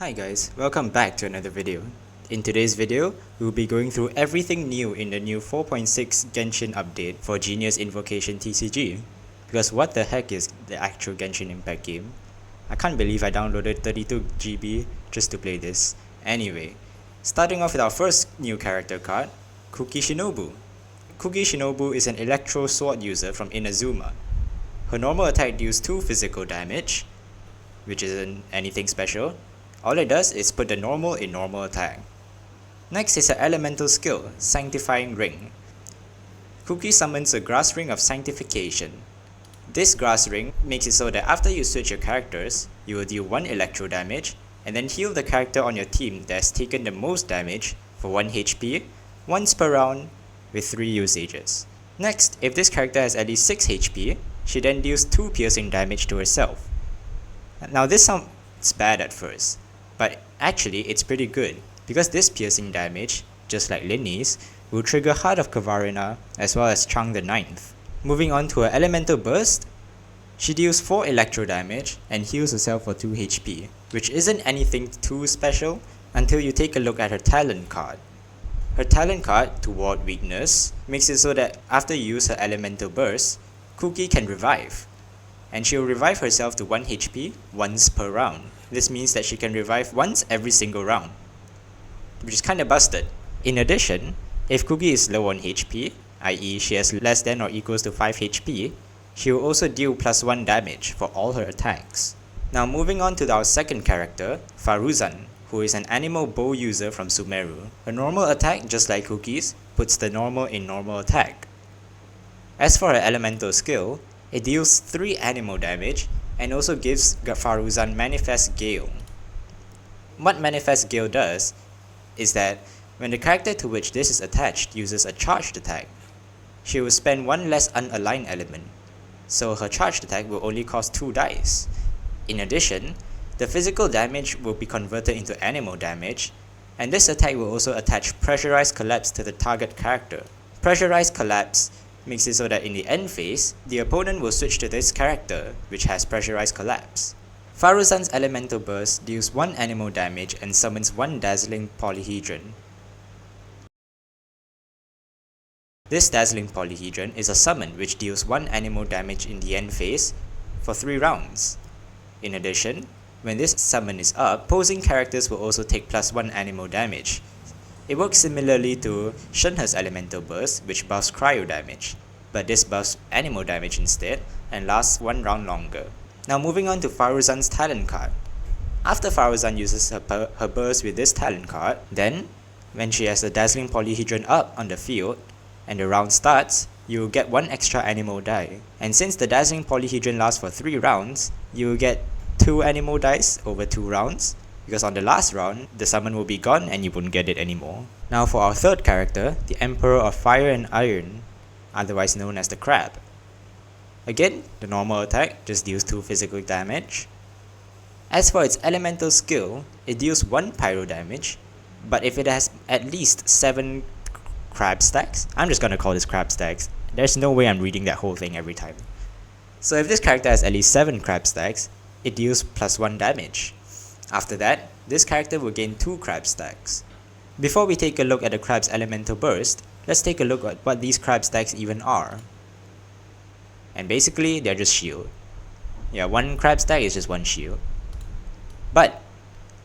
Hi guys, welcome back to another video. In today's video, we'll be going through everything new in the new 4.6 Genshin update for Genius Invocation TCG. Because what the heck is the actual Genshin Impact game? I can't believe I downloaded 32 GB just to play this. Anyway, starting off with our first new character card, Kuki Shinobu. Kuki Shinobu is an Electro Sword user from Inazuma. Her normal attack deals 2 physical damage, which isn't anything special. All it does is put the normal in normal attack. Next is her elemental skill, Sanctifying Ring. Kuki summons a grass ring of sanctification. This grass ring makes it so that after you switch your characters, you will deal 1 electro damage and then heal the character on your team that has taken the most damage for 1 HP, once per round with 3 usages. Next, if this character has at least 6 HP, she then deals 2 piercing damage to herself. Now this sounds bad at first, but actually it's pretty good, because this piercing damage, just like Linny's, will trigger Heart of Kavarina as well as Chang the Ninth. Moving on to her Elemental Burst, she deals 4 electro damage and heals herself for 2 HP, which isn't anything too special until you take a look at her talent card. Her talent card, Toward Weakness, makes it so that after you use her Elemental Burst, Kuki can revive, and she will revive herself to 1 HP once per round. This means that she can revive once every single round, which is kinda busted. In addition, if Kuki is low on HP, i.e. she has less than or equals to 5 HP, she will also deal +1 damage for all her attacks. Now moving on to our second character, Faruzan, who is an animal bow user from Sumeru. Her normal attack, just like Kuki's, puts the normal in normal attack. As for her elemental skill, it deals 3 animal damage and also gives Faruzan Manifest Gale. What Manifest Gale does is that when the character to which this is attached uses a charged attack, she will spend 1 less unaligned element, so her charged attack will only cost 2 dice. In addition, the physical damage will be converted into animal damage, and this attack will also attach Pressurized Collapse to the target character. Pressurized Collapse makes it so that in the end phase, the opponent will switch to this character, which has Pressurized Collapse. Faruzan's Elemental Burst deals 1 animal damage and summons 1 Dazzling Polyhedron. This Dazzling Polyhedron is a summon which deals 1 animal damage in the end phase for 3 rounds. In addition, when this summon is up, opposing characters will also take +1 animal damage. It works similarly to Shenhe's Elemental Burst, which buffs cryo damage, but this buffs animal damage instead and lasts 1 round longer. Now moving on to Faruzan's talent card. After Faruzan uses her burst with this talent card, then when she has the Dazzling Polyhedron up on the field and the round starts, you will get 1 extra animal die. And since the Dazzling Polyhedron lasts for 3 rounds, you will get 2 animal dice over 2 rounds, because on the last round, the summon will be gone and you won't get it anymore. Now for our third character, the Emperor of Fire and Iron, otherwise known as the Crab. Again, the normal attack just deals 2 physical damage. As for its elemental skill, it deals 1 pyro damage, but if it has at least 7 crab stacks, I'm just gonna call this crab stacks, there's no way I'm reading that whole thing every time. So if this character has at least 7 crab stacks, it deals +1 damage. After that, this character will gain 2 crab stacks. Before we take a look at the crab's elemental burst, let's take a look at what these crab stacks even are. And basically, they're just shield. Yeah, 1 crab stack is just 1 shield. But,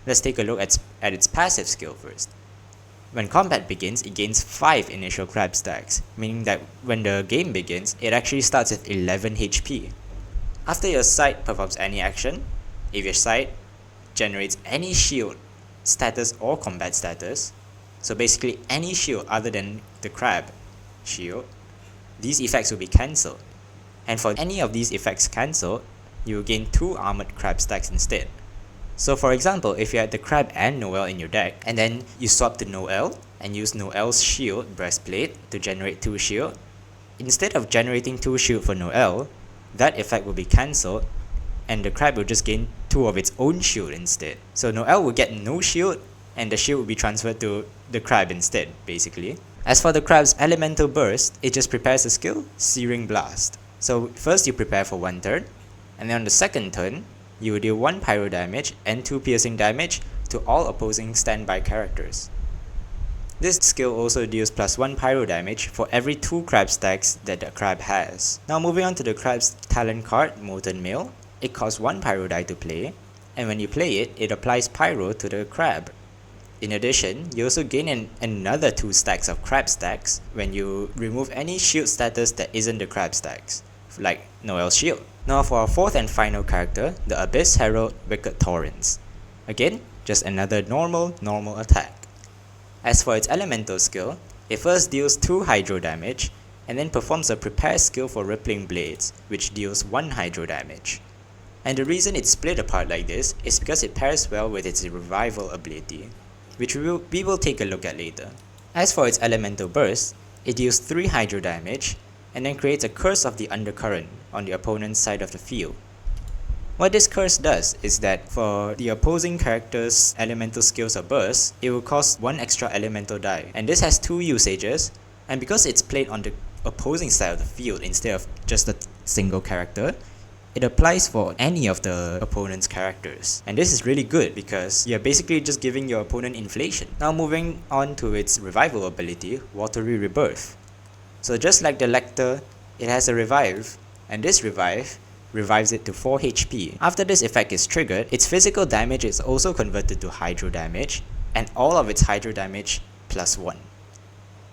let's take a look at its passive skill first. When combat begins, it gains 5 initial crab stacks, meaning that when the game begins, it actually starts with 11 HP. After your side performs any action, if your side generates any shield status or combat status, so basically any shield other than the crab shield, these effects will be cancelled. And for any of these effects cancelled, you will gain 2 armored crab stacks instead. So for example, if you had the crab and Noelle in your deck, and then you swap to Noelle and use Noelle's shield breastplate to generate 2 shield, instead of generating 2 shield for Noelle, that effect will be cancelled and the crab will just gain 2 of its own shield instead. So Noelle will get no shield and the shield will be transferred to the crab instead, basically. As for the crab's elemental burst, it just prepares a skill, Searing Blast. So first you prepare for 1 turn, and then on the second turn, you will deal 1 pyro damage and 2 piercing damage to all opposing standby characters. This skill also deals +1 pyro damage for every 2 crab stacks that the crab has. Now moving on to the crab's talent card, Molten Mail. It costs 1 pyro die to play, and when you play it, it applies pyro to the crab. In addition, you also gain another 2 stacks of crab stacks when you remove any shield status that isn't the crab stacks, like Noel's shield. Now for our 4th and final character, the Abyss Herald Wicked Torrents. Again, just another normal attack. As for its elemental skill, it first deals 2 hydro damage, and then performs a prepare skill for Rippling Blades, which deals 1 hydro damage. And the reason it's split apart like this is because it pairs well with its revival ability, which we will take a look at later. As for its elemental burst, it deals 3 hydro damage, and then creates a Curse of the Undercurrent on the opponent's side of the field. What this curse does is that for the opposing character's elemental skills or bursts, it will cost 1 extra elemental die, and this has 2 usages, and because it's played on the opposing side of the field instead of just a single character, it applies for any of the opponent's characters. And this is really good because you're basically just giving your opponent inflation. Now moving on to its revival ability, Watery Rebirth. So just like the Lecter, it has a revive, and this revive revives it to 4 HP. After this effect is triggered, its physical damage is also converted to hydro damage, and all of its hydro damage +1.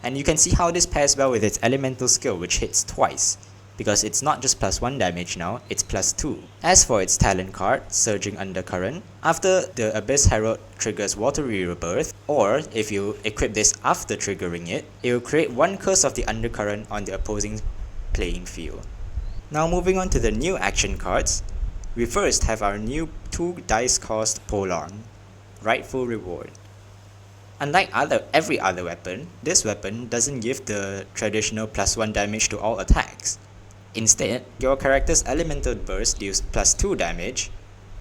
And you can see how this pairs well with its elemental skill, which hits twice, because it's not just +1 damage now, it's +2. As for its talent card, Surging Undercurrent, after the Abyss Herald triggers Watery Rebirth, or if you equip this after triggering it, it will create 1 Curse of the Undercurrent on the opposing playing field. Now moving on to the new action cards, we first have our new 2 dice cost Polearm, Rightful Reward. Unlike every other weapon, this weapon doesn't give the traditional +1 damage to all attacks. Instead, your character's elemental burst deals +2 damage,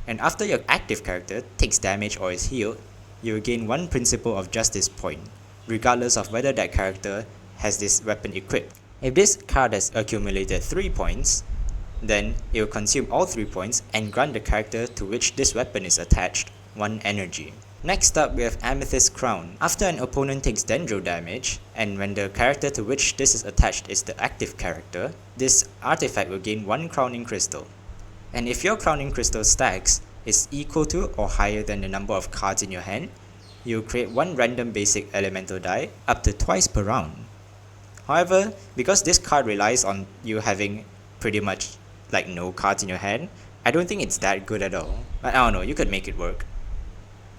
and after your active character takes damage or is healed, you will gain 1 Principle of Justice point, regardless of whether that character has this weapon equipped. If this card has accumulated 3 points, then it will consume all 3 points and grant the character to which this weapon is attached 1 energy. Next up, we have Amethyst Crown. After an opponent takes dendro damage, and when the character to which this is attached is the active character, this artifact will gain 1 crowning crystal. And if your crowning crystal stacks is equal to or higher than the number of cards in your hand, you will create 1 random basic elemental die up to twice per round. However, because this card relies on you having pretty much like no cards in your hand, I don't think it's that good at all. But I don't know, you could make it work.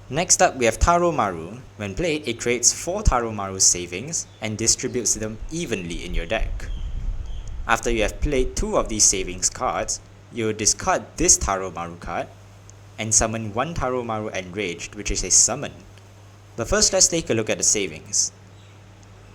Next up, we have Taroumaru. When played, it creates 4 Taroumaru savings and distributes them evenly in your deck. After you have played 2 of these savings cards, you will discard this Taroumaru card and summon 1 Taroumaru Enraged, which is a summon. But first, let's take a look at the savings.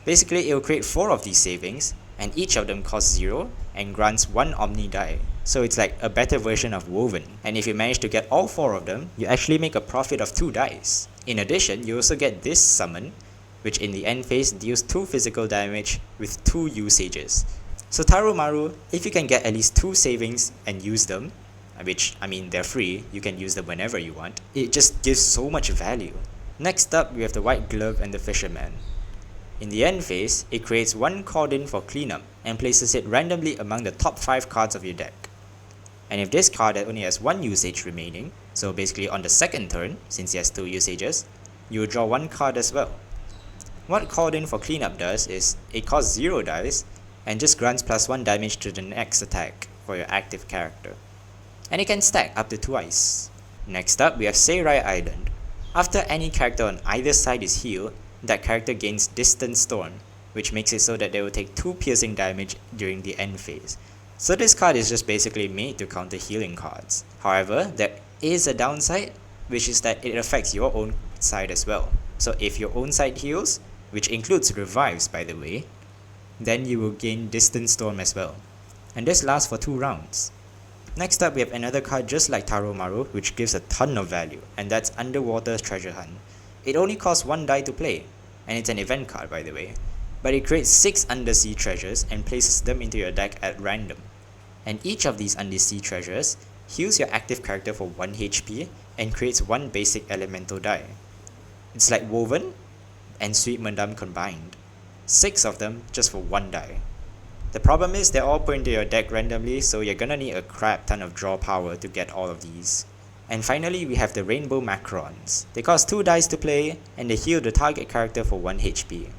Basically, it will create 4 of these savings, and each of them costs 0 and grants 1 Omni die. So it's like a better version of Woven. And if you manage to get all 4 of them, you actually make a profit of 2 dice. In addition, you also get this summon, which in the end phase deals 2 physical damage with 2 usages. So Taroumaru, if you can get at least 2 savings and use them, which, I mean, they're free, you can use them whenever you want, it just gives so much value. Next up, we have the White Glove and the Fisherman. In the end phase, it creates 1 Cordon for cleanup and places it randomly among the top 5 cards of your deck. And if this card only has 1 usage remaining, so basically on the second turn, since it has 2 usages, you will draw 1 card as well. What Cordon for cleanup does is, it costs 0 dice and just grants +1 damage to the next attack for your active character. And it can stack up to twice. Next up, we have Seirai Island. After any character on either side is healed, that character gains Distant Storm, which makes it so that they will take 2 piercing damage during the end phase. So this card is just basically made to counter healing cards. However, there is a downside, which is that it affects your own side as well. So if your own side heals, which includes revives by the way, then you will gain Distant Storm as well. And this lasts for 2 rounds. Next up, we have another card just like Taroumaru, which gives a ton of value, and that's Underwater Treasure Hunt. It only costs 1 die to play, and it's an event card by the way, but it creates 6 undersea treasures and places them into your deck at random. And each of these undersea treasures heals your active character for 1 HP and creates one basic elemental die. It's like Woven and Sweet Madame combined. 6 of them just for 1 die. The problem is they're all put into your deck randomly, so you're gonna need a crap ton of draw power to get all of these. And finally, we have the Rainbow Macarons. They cost 2 dice to play, and they heal the target character for 1 HP.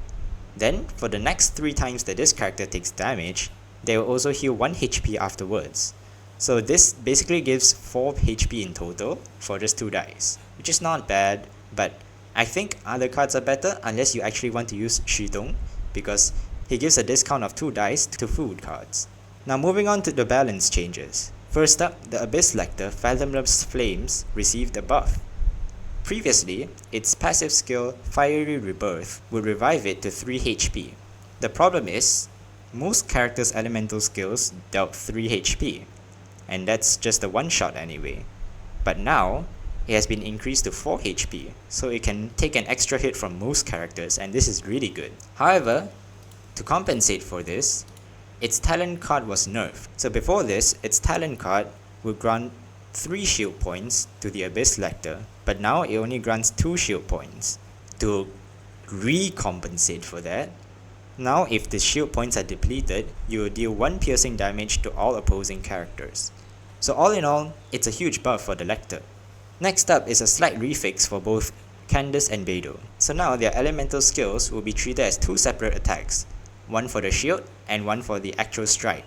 Then, for the next 3 times that this character takes damage, they will also heal 1 HP afterwards. So this basically gives 4 HP in total for just 2 dice, which is not bad, but I think other cards are better unless you actually want to use Shidong, because he gives a discount of 2 dice to food cards. Now moving on to the balance changes. First up, the Abyss Lecter Fathomless Flames received a buff. Previously, its passive skill Fiery Rebirth would revive it to 3 HP. The problem is, most characters' elemental skills dealt 3 HP, and that's just a one shot anyway. But now, it has been increased to 4 HP, so it can take an extra hit from most characters, and this is really good. However, to compensate for this, its talent card was nerfed. So before this, its talent card would grant 3 shield points to the Abyss Lecter, but now it only grants 2 shield points. To recompensate for that, now if the shield points are depleted, you will deal 1 piercing damage to all opposing characters. So all in all, it's a huge buff for the Lecter. Next up is a slight refix for both Candace and Beidou. So now their elemental skills will be treated as 2 separate attacks, one for the shield and one for the actual strike.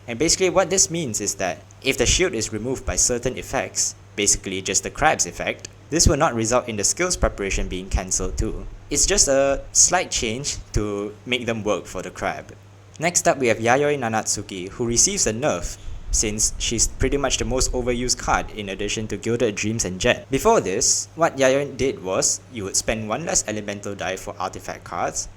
And basically what this means is that if the shield is removed by certain effects, basically just the crab's effect, this will not result in the skills preparation being cancelled too. It's just a slight change to make them work for the crab. Next up we have Yayoi Nanatsuki, who receives a nerf since she's pretty much the most overused card in addition to Gilded Dreams and Jet. Before this, what Yayoi did was you would spend 1 less elemental die for artifact cards,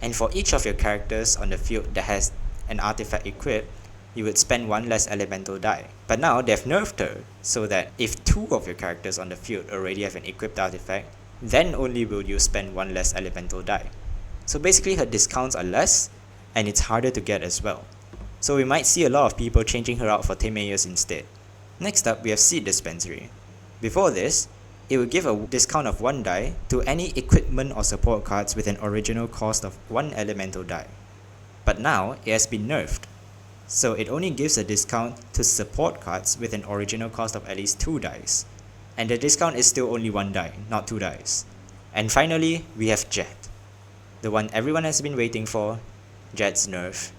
and for each of your characters on the field that has an artifact equipped, you would spend 1 less elemental die. But now they've nerfed her, so that if 2 of your characters on the field already have an equipped artifact, then only will you spend 1 less elemental die. So basically her discounts are less, and it's harder to get as well. So we might see a lot of people changing her out for Timaeus instead. Next up we have Seed Dispensary. Before this, it would give a discount of 1 die to any equipment or support cards with an original cost of 1 elemental die. But now, it has been nerfed, so it only gives a discount to support cards with an original cost of at least 2 dice. And the discount is still only 1 die, not 2 dice. And finally, we have Jet. The one everyone has been waiting for, Jet's nerf.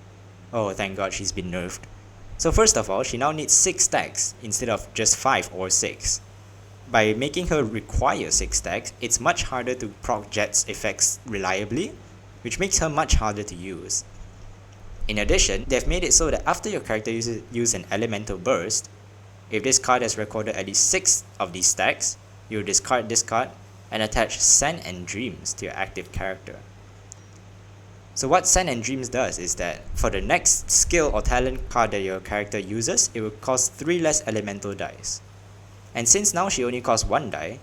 Oh, thank God she's been nerfed. So first of all, she now needs 6 stacks instead of just 5 or 6. By making her require 6 stacks, it's much harder to proc Jet's effects reliably, which makes her much harder to use. In addition, they've made it so that after your character uses an elemental burst, if this card has recorded at least 6 of these stacks, you discard this card and attach Sand and Dreams to your active character. So what Sand and Dreams does is that for the next skill or talent card that your character uses, it will cost 3 less elemental dice. And since now she only costs 1 die,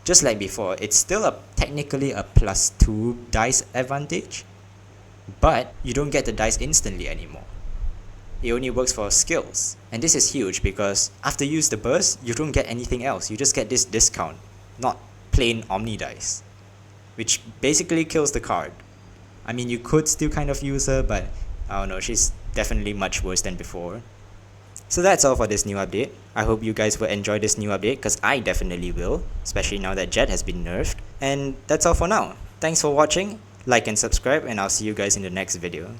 just like before, it's still technically a +2 dice advantage, but you don't get the dice instantly anymore. It only works for skills. And this is huge because after you use the burst, you don't get anything else. You just get this discount, not plain Omni dice, which basically kills the card. I mean, you could still kind of use her, but I don't know, she's definitely much worse than before. So that's all for this new update. I hope you guys will enjoy this new update, because I definitely will, especially now that Jet has been nerfed. And that's all for now. Thanks for watching, like and subscribe, and I'll see you guys in the next video.